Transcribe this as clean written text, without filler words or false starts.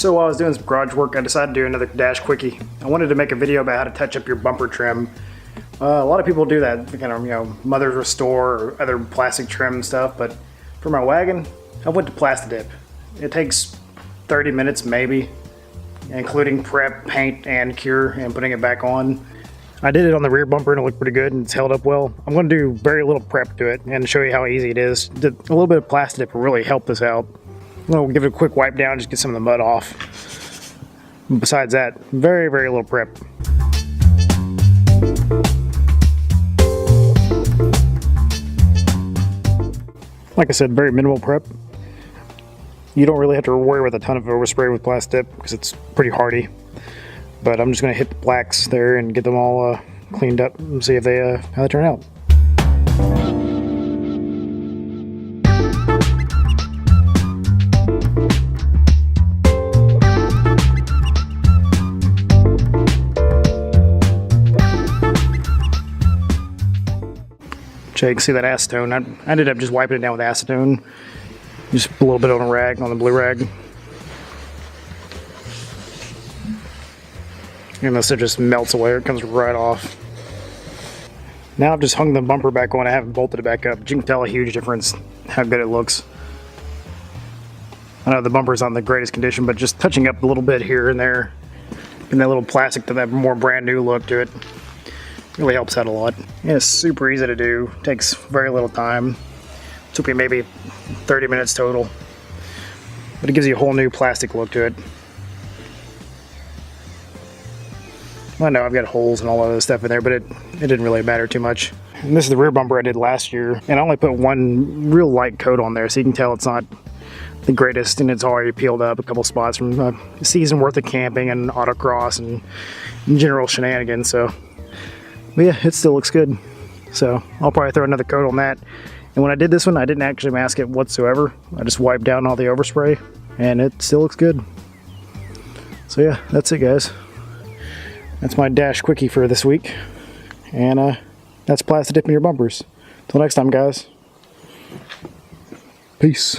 So while I was doing some garage work, I decided to do another dash quickie. I wanted to make a video about how to touch up your bumper trim. A lot of people do that, kind of, Mother's Restore or other plastic trim stuff, but for my wagon, I went to Plastidip. It takes 30 minutes maybe, including prep, paint, and cure, and putting it back on. I did it on the rear bumper and it looked pretty good and it's held up well. I'm going to do very little prep to it and show you how easy it is. A little bit of Plastidip will really help this out. We'll give it a quick wipe down, just get some of the mud off. Besides that, very, very little prep. Like I said, very minimal prep. You don't really have to worry with a ton of overspray with Plastidip because it's pretty hardy. But I'm just going to hit the blacks there and get them all cleaned up and see if they how they turn out. So you can see that acetone. I ended up just wiping it down with acetone. Just a little bit on a rag, on the blue rag. And this, it just melts away, it comes right off. Now I've just hung the bumper back on, I haven't bolted it back up. You can tell a huge difference how good it looks. I know the bumper's not in the greatest condition, but just touching up a little bit here and there, and that little plastic to that more brand new look to it, really helps out a lot. And it's super easy to do, takes very little time. It took me maybe 30 minutes total, but it gives you a whole new plastic look to it. I know I've got holes and all of this stuff in there, but it didn't really matter too much. And this is the rear bumper I did last year, and I only put one real light coat on there, so you can tell it's not the greatest, and it's already peeled up a couple spots from a season worth of camping and autocross and general shenanigans. So, but yeah, it still looks good. So I'll probably throw another coat on that. And when I did this one, I didn't actually mask it whatsoever. I just wiped down all the overspray, and it still looks good. So yeah, that's it, guys. That's my dash quickie for this week, and that's Plastidip in your bumpers. Till next time, guys. Peace.